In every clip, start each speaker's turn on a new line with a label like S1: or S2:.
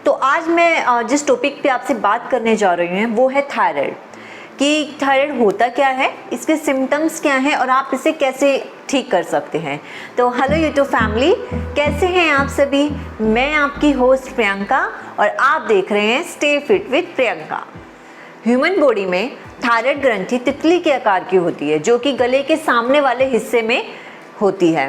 S1: तो आज मैं जिस टॉपिक पे आपसे बात करने जा रही हूँ वो है थायराइड, कि थायराइड होता क्या है, इसके सिम्टम्स क्या हैं और आप इसे कैसे ठीक कर सकते हैं। तो हेलो यूट्यूब फैमिली, कैसे हैं आप सभी। मैं आपकी होस्ट प्रियंका और आप देख रहे हैं stay fit with Priyanka. Human body में थायराइड ग्रंथि तितली के आकार की होती है, जो कि गले के सामने वाले हिस्से में होती है।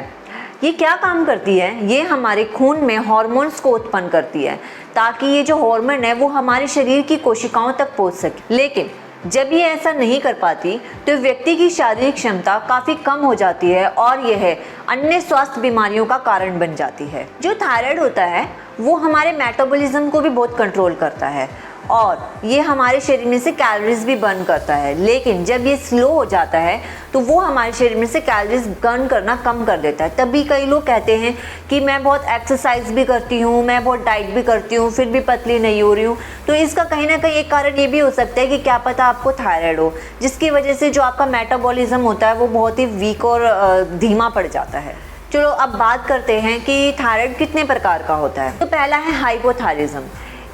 S1: ये क्या काम करती है, ये हमारे खून में हार्मोन्स को उत्पन्न करती है ताकि ये जो हार्मोन है वो हमारे शरीर की कोशिकाओं तक पहुंच सके। लेकिन जब ये ऐसा नहीं कर पाती तो व्यक्ति की शारीरिक क्षमता काफ़ी कम हो जाती है और यह अन्य स्वास्थ्य बीमारियों का कारण बन जाती है। जो थायराइड होता है वो हमारे मेटाबॉलिज्म को भी बहुत कंट्रोल करता है और ये हमारे शरीर में से कैलोरीज भी बर्न करता है। लेकिन जब ये स्लो हो जाता है तो वो हमारे शरीर में से कैलोरीज बर्न करना कम कर देता है। तभी कई लोग कहते हैं कि मैं बहुत एक्सरसाइज भी करती हूँ, मैं बहुत डाइट भी करती हूँ, फिर भी पतली नहीं हो रही हूँ। तो इसका कहीं ना कहीं एक कारण ये भी हो सकता है कि क्या पता आपको थायराइड हो, जिसकी वजह से जो आपका मेटाबॉलिज्म होता है वो बहुत ही वीक और धीमा पड़ जाता है। चलो अब बात करते हैं कि थायराइड कितने प्रकार का होता है। तो पहला है हाइपोथायरिज्म।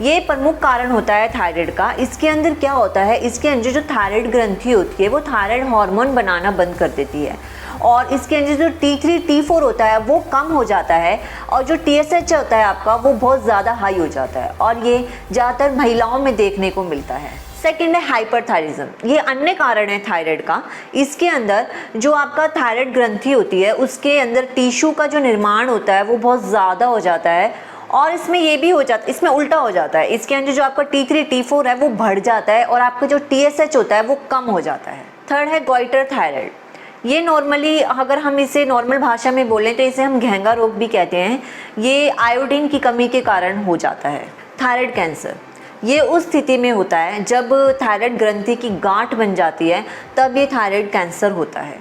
S1: ये प्रमुख कारण होता है थायराइड का। इसके अंदर क्या होता है, इसके अंदर जो थायराइड ग्रंथि होती है वो थायराइड हार्मोन बनाना बंद कर देती है और इसके अंदर जो T3 T4 होता है वो कम हो जाता है और जो TSH होता है आपका वो बहुत ज़्यादा हाई हो जाता है और ये ज़्यादातर महिलाओं में देखने को मिलता है। सेकेंड है हाइपरथायरिज्म। ये अन्य कारण है थायराइड का। इसके अंदर जो आपका थायराइड ग्रंथि होती है उसके अंदर टिश्यू का जो निर्माण होता है वो बहुत ज़्यादा हो जाता है और इसमें ये भी हो जाता है, इसमें उल्टा हो जाता है। इसके अंदर जो आपका T3 T4 है वो बढ़ जाता है और आपका जो TSH होता है वो कम हो जाता है। थर्ड है गॉइटर थायराइड। ये नॉर्मली अगर हम इसे नॉर्मल भाषा में बोलें तो इसे हम घेंगा रोग भी कहते हैं। ये आयोडीन की कमी के कारण हो जाता है। थायराइड कैंसर, ये उस स्थिति में होता है जब थायराइड ग्रंथि की गांठ बन जाती है, तब ये थायराइड कैंसर होता है।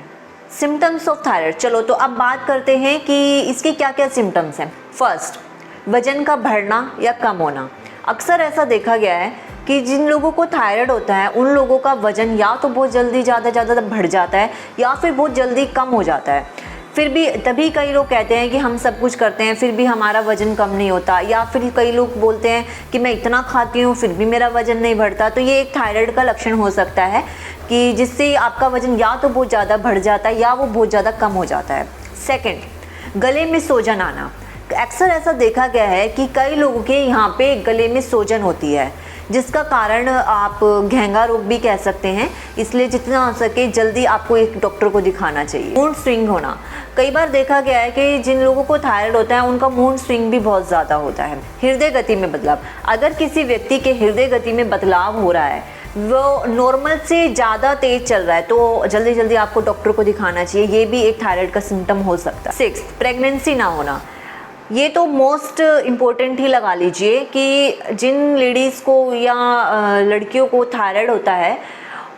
S1: सिम्टम्स ऑफ थायराइड, चलो तो अब बात करते हैं कि इसके क्या क्या सिम्टम्स हैं। फर्स्ट, वजन का बढ़ना या कम होना। अक्सर ऐसा देखा गया है कि जिन लोगों को थायराइड होता है उन लोगों का वजन या तो बहुत जल्दी ज़्यादा बढ़ जाता है या फिर बहुत जल्दी कम हो जाता है। फिर भी तभी कई लोग कहते हैं कि हम सब कुछ करते हैं फिर भी हमारा वजन कम नहीं होता, या फिर कई लोग बोलते हैं कि मैं इतना खाती हूँ फिर भी मेरा वजन नहीं बढ़ता। तो ये एक थायराइड का लक्षण हो सकता है कि जिससे आपका वजन या तो बहुत ज़्यादा बढ़ जाता है या वो बहुत ज़्यादा कम हो जाता है। सेकेंड, गले में सूजन आना। अक्सर ऐसा देखा गया है कि कई लोगों के यहाँ पे गले में सूजन होती है, जिसका कारण आप घेंगा रोग भी कह सकते हैं। इसलिए जितना हो सके जल्दी आपको एक डॉक्टर को दिखाना चाहिए। मूड स्विंग होना, कई बार देखा गया है कि जिन लोगों को थायराइड होता है उनका मूड स्विंग भी बहुत ज़्यादा होता है। हृदय गति में बदलाव, अगर किसी व्यक्ति के हृदय गति में बदलाव हो रहा है, वो नॉर्मल से ज़्यादा तेज चल रहा है, तो जल्दी जल्दी आपको डॉक्टर को दिखाना चाहिए। ये भी एक थायराइड का सिम्टम हो सकता है। सिक्स, प्रेगनेंसी ना होना। ये तो मोस्ट इम्पोर्टेंट ही लगा लीजिए कि जिन लेडीज़ को या लड़कियों को थायराइड होता है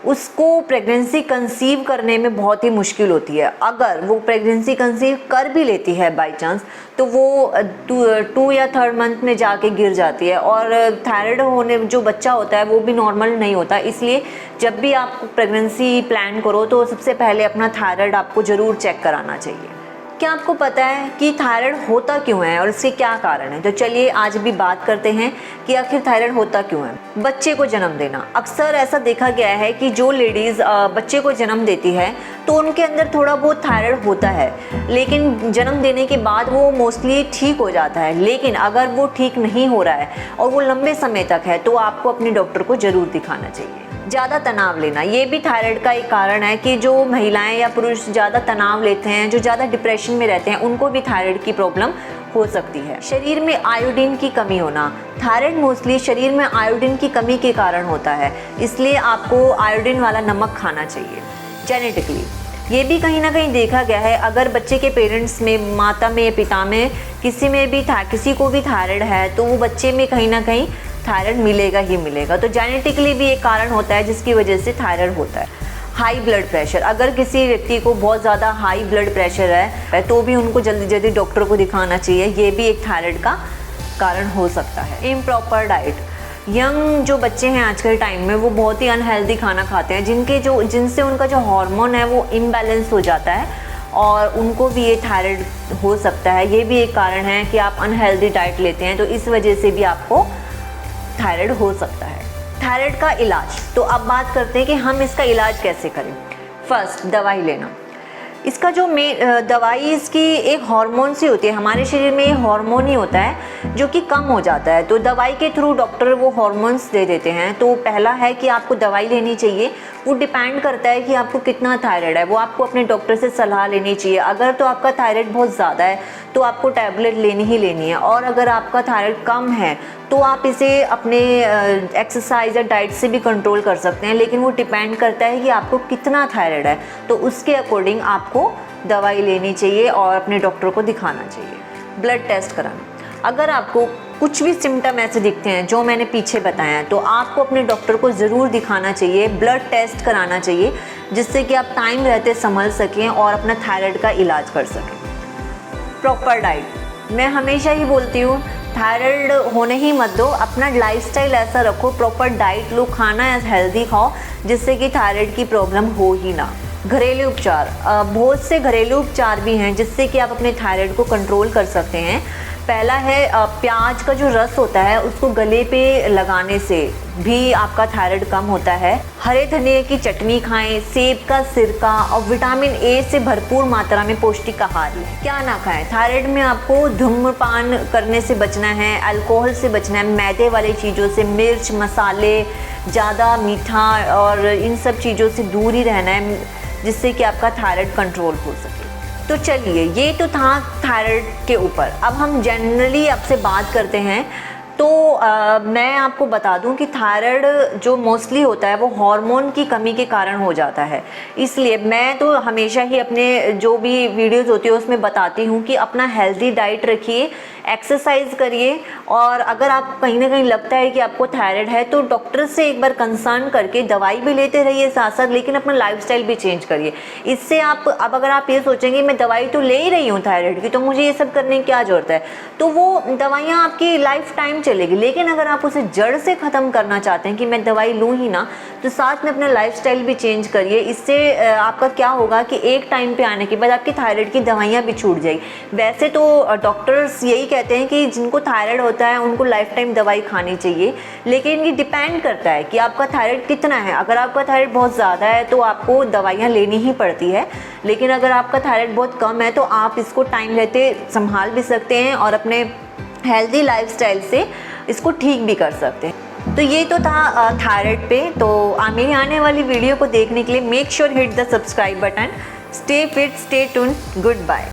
S1: उसको प्रेगनेंसी कंसीव करने में बहुत ही मुश्किल होती है। अगर वो प्रेगनेंसी कंसीव कर भी लेती है बाय चांस तो वो 2 या 3rd मंथ में जाके गिर जाती है और थायराइड होने जो बच्चा होता है वो भी नॉर्मल नहीं होता। इसलिए जब भी आप प्रेगनेंसी प्लान करो तो सबसे पहले अपना थायराइड आपको ज़रूर चेक कराना चाहिए। क्या आपको पता है कि थायराइड होता क्यों है और इसके क्या कारण है? तो चलिए आज भी बात करते हैं कि आखिर थायराइड होता क्यों है। बच्चे को जन्म देना, अक्सर ऐसा देखा गया है कि जो लेडीज़ बच्चे को जन्म देती है तो उनके अंदर थोड़ा बहुत थायराइड होता है, लेकिन जन्म देने के बाद वो मोस्टली ठीक हो जाता है। लेकिन अगर वो ठीक नहीं हो रहा है और वो लंबे समय तक है तो आपको अपने डॉक्टर को ज़रूर दिखाना चाहिए। ज़्यादा तनाव लेना, ये भी थायराइड का एक कारण है कि जो महिलाएं या पुरुष ज़्यादा तनाव लेते हैं, जो ज़्यादा डिप्रेशन में रहते हैं, उनको भी थायराइड की प्रॉब्लम हो सकती है। शरीर में आयोडीन की कमी होना, थायराइड मोस्टली शरीर में आयोडीन की कमी के कारण होता है, इसलिए आपको आयोडीन वाला नमक खाना चाहिए। जेनेटिकली, ये भी कहीं ना कहीं देखा गया है, अगर बच्चे के पेरेंट्स में, माता में, पिता में किसी को भी थायराइड है तो वो बच्चे में कहीं ना कहीं थायराइड मिलेगा ही मिलेगा। तो जेनेटिकली भी एक कारण होता है जिसकी वजह से थायराइड होता है। हाई ब्लड प्रेशर, अगर किसी व्यक्ति को बहुत ज़्यादा हाई ब्लड प्रेशर है तो भी उनको जल्दी जल्दी डॉक्टर को दिखाना चाहिए। ये भी एक थायराइड का कारण हो सकता है। इम्प्रॉपर डाइट, यंग जो बच्चे हैं आज के टाइम में वो बहुत ही अनहेल्दी खाना खाते हैं, जिनसे उनका जो हार्मोन है वो इम्बैलेंस हो जाता है और उनको भी ये थायराइड हो सकता है। ये भी एक कारण है कि आप अनहेल्दी डाइट लेते हैं तो इस वजह से भी आपको थायराइड हो सकता है। थायराइड का इलाज, तो अब बात करते हैं कि हम इसका इलाज कैसे करें। फर्स्ट, दवाई लेना। इसका जो दवाई इसकी एक हार्मोन सी होती है, हमारे शरीर में ये हार्मोन ही होता है जो कि कम हो जाता है, तो दवाई के थ्रू डॉक्टर वो हार्मोन्स दे देते हैं। तो पहला है कि आपको दवाई लेनी चाहिए, वो डिपेंड करता है कि आपको कितना थायराइड है, वो आपको अपने डॉक्टर से सलाह लेनी चाहिए। अगर तो आपका थायराइड बहुत ज़्यादा है तो आपको टैबलेट लेनी ही लेनी है, और अगर आपका थायराइड कम है तो आप इसे अपने एक्सरसाइज या डाइट से भी कंट्रोल कर सकते हैं, लेकिन वो डिपेंड करता है कि आपको कितना थायराइड है, तो उसके अकॉर्डिंग आपको दवाई लेनी चाहिए और अपने डॉक्टर को दिखाना चाहिए। ब्लड टेस्ट कराना, अगर आपको कुछ भी सिम्टम ऐसे दिखते हैं जो मैंने पीछे बताया है तो आपको अपने डॉक्टर को ज़रूर दिखाना चाहिए, ब्लड टेस्ट कराना चाहिए, जिससे कि आप टाइम रहते संभल सकें और अपना थायराइड का इलाज कर सकें। प्रॉपर डाइट, मैं हमेशा ही बोलती हूँ थायराइड होने ही मत दो, अपना लाइफस्टाइल ऐसा रखो, प्रॉपर डाइट लो, खाना हेल्दी खाओ, जिससे कि थायराइड की प्रॉब्लम हो ही ना। घरेलू उपचार, बहुत से घरेलू उपचार भी हैं जिससे कि आप अपने थायराइड को कंट्रोल कर सकते हैं। पहला है प्याज का जो रस होता है उसको गले पे लगाने से भी आपका थायराइड कम होता है। हरे धनिए की चटनी खाएं, सेब का सिरका और विटामिन ए से भरपूर मात्रा में पौष्टिक आहार लें। क्या ना खाएं, थायराइड में आपको धूम्रपान करने से बचना है, अल्कोहल से बचना है, मैदे वाली चीज़ों से, मिर्च मसाले, ज़्यादा मीठा और इन सब चीज़ों से दूर ही रहना है, जिससे कि आपका थायराइड कंट्रोल हो सके। तो चलिए, ये तो था थायराइड के ऊपर। अब हम जनरली आपसे बात करते हैं, तो मैं आपको बता दूं कि थायराइड जो मोस्टली होता है वो हार्मोन की कमी के कारण हो जाता है। इसलिए मैं तो हमेशा ही अपने जो भी वीडियोस होती है उसमें बताती हूँ कि अपना हेल्दी डाइट रखिए, एक्सरसाइज करिए, और अगर आप कहीं ना कहीं लगता है कि आपको थायराइड है तो डॉक्टर से एक बार कंसर्न करके दवाई भी लेते रहिए साथ साथ, लेकिन अपना लाइफस्टाइल भी चेंज करिए। इससे आप अब अगर आप ये सोचेंगे मैं दवाई तो ले ही रही हूँ थायराइड की, तो मुझे ये सब करने की क्या ज़रूरत है, तो वो दवाइयाँ आपकी लाइफ टाइम चलेगी। लेकिन अगर आप उसे जड़ से ख़त्म करना चाहते हैं कि मैं दवाई लूँ ही ना, तो साथ में अपना लाइफस्टाइल भी चेंज करिए। इससे आपका क्या होगा कि एक टाइम पे आने के बाद आपकी थायराइड की दवाइयाँ भी छूट जाएगी। वैसे तो डॉक्टर्स यही कहते हैं कि जिनको थायराइड होता है उनको लाइफ टाइम दवाई खानी चाहिए, लेकिन ये डिपेंड करता है कि आपका थायराइड कितना है। अगर आपका थायराइड बहुत ज़्यादा है तो आपको दवाइयाँ लेनी ही पड़ती है, लेकिन अगर आपका थायराइड बहुत कम है तो आप इसको टाइम लेते संभाल भी सकते हैं और अपने हेल्दी लाइफस्टाइल से इसको ठीक भी कर सकते हैं। तो ये तो था थायराइड पे। तो मेरी आने वाली वीडियो को देखने के लिए make sure hit the subscribe button. Stay fit, stay tuned, good bye.